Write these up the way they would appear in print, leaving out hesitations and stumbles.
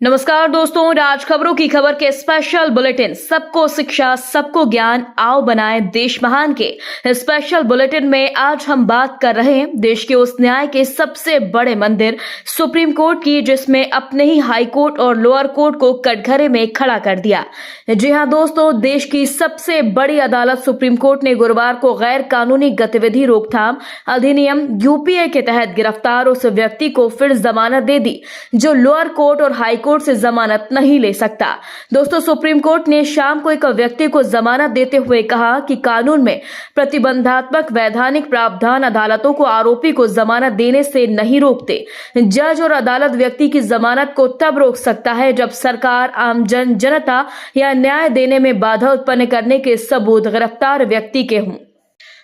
नमस्कार दोस्तों, राज खबरों की खबर के स्पेशल बुलेटिन सबको शिक्षा सबको ज्ञान आओ बनाए देश महान के स्पेशल बुलेटिन में आज हम बात कर रहे हैं देश के उस न्याय के सबसे बड़े मंदिर सुप्रीम कोर्ट की, जिसमें अपने ही हाई कोर्ट और लोअर कोर्ट को कटघरे में खड़ा कर दिया। जी हां दोस्तों, देश की सबसे बड़ी अदालत सुप्रीम कोर्ट ने गुरुवार को गैर कानूनी गतिविधि रोकथाम अधिनियम यूपीए के तहत गिरफ्तार उस व्यक्ति को फिर जमानत दे दी जो लोअर कोर्ट और हाई कोर्ट से जमानत नहीं ले सकता। दोस्तों, सुप्रीम कोर्ट ने शाम को एक व्यक्ति को जमानत देते हुए कहा कि कानून में प्रतिबंधात्मक वैधानिक प्रावधान अदालतों को आरोपी को जमानत देने से नहीं रोकते। जज और अदालत व्यक्ति की जमानत को तब रोक सकता है जब सरकार, आम जनता या न्याय देने में बाधा उत्पन्न करने के सबूत गिरफ्तार व्यक्ति के हों।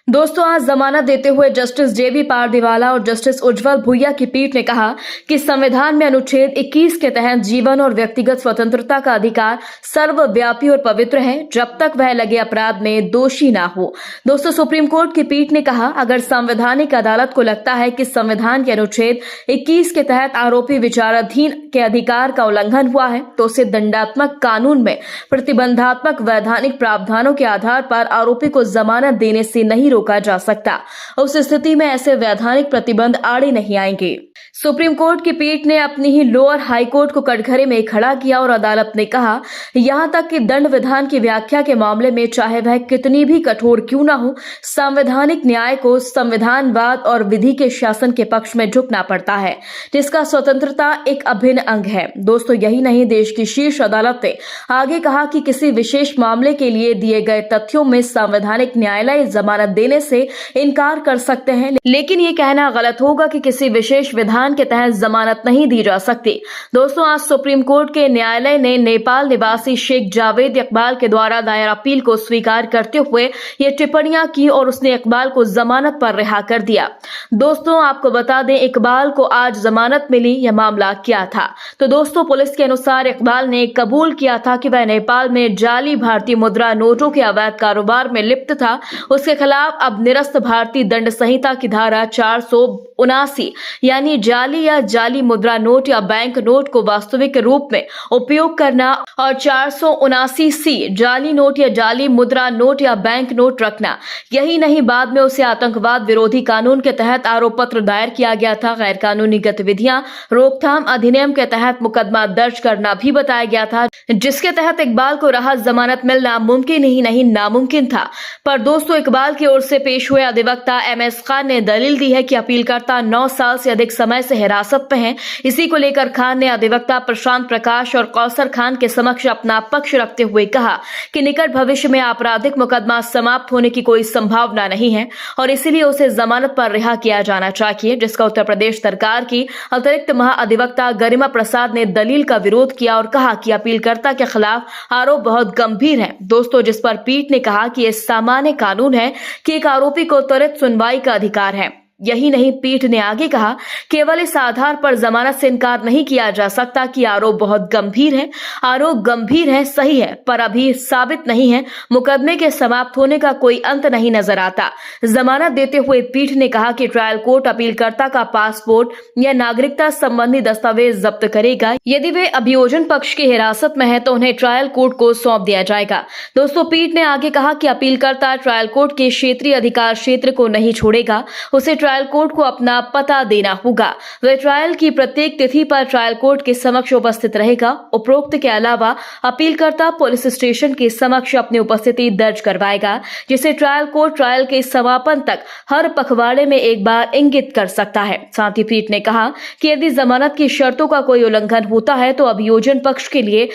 दोस्तों, आज जमानत देते हुए जस्टिस जेबी पारदीवाला और जस्टिस उज्जवल भुइया की पीठ ने कहा कि संविधान में अनुच्छेद 21 के तहत जीवन और व्यक्तिगत स्वतंत्रता का अधिकार सर्वव्यापी और पवित्र है जब तक वह लगे अपराध में दोषी ना हो। दोस्तों, सुप्रीम कोर्ट की पीठ ने कहा, अगर संवैधानिक अदालत को लगता है कि संविधान के अनुच्छेद 21 के तहत आरोपी विचाराधीन के अधिकार का उल्लंघन हुआ है तो उसे दंडात्मक कानून में प्रतिबंधात्मक वैधानिक प्रावधानों के आधार पर आरोपी को जमानत देने से नहीं रोका जा सकता। उस स्थिति में ऐसे वैधानिक प्रतिबंध आड़े नहीं आएंगे। सुप्रीम कोर्ट की पीठ ने अपनी ही लोअर हाई कोर्ट को कटघरे में खड़ा किया और अदालत ने कहा, यहां तक कि दंड विधान की व्याख्या के मामले में चाहे वह कितनी भी कठोर क्यों ना हो, संवैधानिक न्याय को संविधानवाद और विधि के शासन के पक्ष में झुकना पड़ता है, जिसका स्वतंत्रता एक अभिन्न अंग है। दोस्तों, यही नहीं, देश की शीर्ष अदालत ने आगे कहा कि किसी विशेष मामले के लिए दिए गए तथ्यों में संवैधानिक न्यायालय जमानत देने से इनकार कर सकते हैं, लेकिन ये कहना गलत होगा कि किसी विशेष विधान के तहत जमानत नहीं दी जा सकती। दोस्तों, आज सुप्रीम कोर्ट के न्यायालय ने नेपाल निवासी शेख जावेद इकबाल के द्वारा दायर अपील को स्वीकार करते हुए ये टिप्पणियां की और उसने इकबाल को जमानत पर रिहा कर दिया। दोस्तों, आपको बता दें, इकबाल को आज जमानत मिली। यह मामला क्या था? तो दोस्तों, पुलिस के अनुसार इकबाल ने कबूल किया था कि वह नेपाल में जाली भारतीय मुद्रा नोटों के अवैध कारोबार में लिप्त था। उसके खिलाफ अब निरस्त भारतीय दंड संहिता की धारा 479 यानी जाली या जाली मुद्रा नोट या बैंक नोट को वास्तविक रूप में उपयोग करना और 479C जाली नोट या जाली मुद्रा नोट या बैंक नोट रखना। यही नहीं, बाद में उसे आतंकवाद विरोधी कानून के तहत आरोप पत्र दायर किया गया था। गैर कानूनी गतिविधियां रोकथाम अधिनियम के तहत मुकदमा दर्ज करना भी बताया गया था, जिसके तहत इकबाल को राहत जमानत मिलना मुमकिन ही नहीं नामुमकिन था। पर दोस्तों, इकबाल की ओर से पेश हुए अधिवक्ता MS खान ने दलील दी है कि अपीलकर्ता 9 साल से अधिक समय से हिरासत में है। इसी को लेकर खान ने अधिवक्ता प्रशांत प्रकाश और कौसर खान के समक्ष अपना पक्ष रखते हुए कहा कि निकट भविष्य में आपराधिक मुकदमा समाप्त होने की कोई संभावना नहीं है और इसीलिए उसे जमानत पर रिहा किया जाना चाहिए, जिसका उत्तर प्रदेश सरकार की अतिरिक्त महाअधिवक्ता गरिमा प्रसाद ने दलील का विरोध किया और कहा कि अपीलकर्ता के खिलाफ आरोप बहुत गंभीर है। दोस्तों, जिस पर पीठ ने कहा कि यह सामान्य कानून है कि एक आरोपी को त्वरित सुनवाई का अधिकार है। यही नहीं, पीठ ने आगे कहा, केवल इस आधार पर जमानत से इनकार नहीं किया जा सकता कि आरोप बहुत गंभीर है। आरोप गंभीर है, सही है, पर अभी साबित नहीं है। मुकदमे के समाप्त होने का कोई अंत नहीं नजर आता। जमानत देते हुए पीठ ने कहा कि ट्रायल कोर्ट अपीलकर्ता का पासपोर्ट या नागरिकता संबंधी दस्तावेज जब्त करेगा। यदि वे अभियोजन पक्ष की हिरासत में है तो उन्हें ट्रायल कोर्ट को सौंप दिया जाएगा। दोस्तों, पीठ ने आगे कहा कि अपीलकर्ता ट्रायल कोर्ट के क्षेत्रीय अधिकार क्षेत्र को नहीं छोड़ेगा, उसे ट्रायल कोर्ट को अपना पता देना होगा। वह ट्रायल की प्रत्येक तिथि पर ट्रायल कोर्ट के समक्ष उपस्थित रहेगा। उपरोक्त के अलावा अपीलकर्ता पुलिस स्टेशन के समक्ष अपनी उपस्थिति दर्ज करवाएगा, जिसे ट्रायल कोर्ट ट्रायल के समापन तक हर पखवाड़े में एक बार इंगित कर सकता है। साथ ही पीठ ने कहा कि यदि जमानत की शर्तों का कोई उल्लंघन होता है तो अभियोजन पक्ष के लिए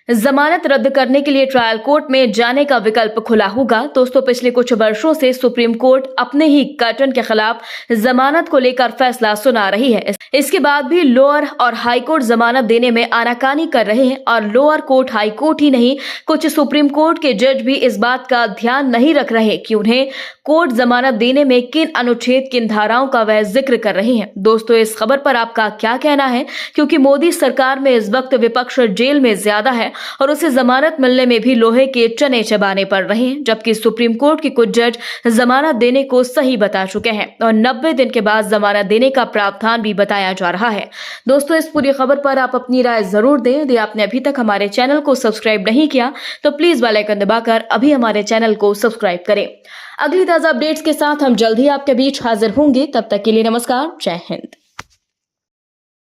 जमानत रद्द करने के लिए ट्रायल कोर्ट में जाने का विकल्प खुला होगा। दोस्तों, पिछले कुछ वर्षों से सुप्रीम कोर्ट अपने ही कर्टन के खिलाफ जमानत को लेकर फैसला सुना रही है। इसके बाद भी लोअर और हाई कोर्ट जमानत देने में आनाकानी कर रहे हैं और लोअर कोर्ट, हाई कोर्ट ही नहीं, कुछ सुप्रीम कोर्ट के जज भी इस बात का ध्यान नहीं रख रहे कि उन्हें कोर्ट जमानत देने में किन अनुच्छेद, किन धाराओं का वह जिक्र कर रहे हैं। दोस्तों, इस खबर पर आपका क्या कहना है? क्योंकि मोदी सरकार में इस वक्त विपक्ष जेल में ज्यादा है और उसे जमानत मिलने में भी लोहे के चने चबाने पड़ रहे हैं, जबकि सुप्रीम कोर्ट के कुछ जज जमानत देने को सही बता चुके हैं और 90 दिन के बाद जमानत देने का प्रावधान भी बताया जा रहा है। दोस्तों, इस पूरी खबर पर आप अपनी राय जरूर दें। यदि आपने अभी तक हमारे चैनल को सब्सक्राइब नहीं किया तो प्लीज बेल आइकन दबाकर अभी हमारे चैनल को सब्सक्राइब करें। अगली ताजा अपडेट्स के साथ हम जल्द ही आपके बीच हाजिर होंगे। तब तक के लिए नमस्कार, जय हिंद।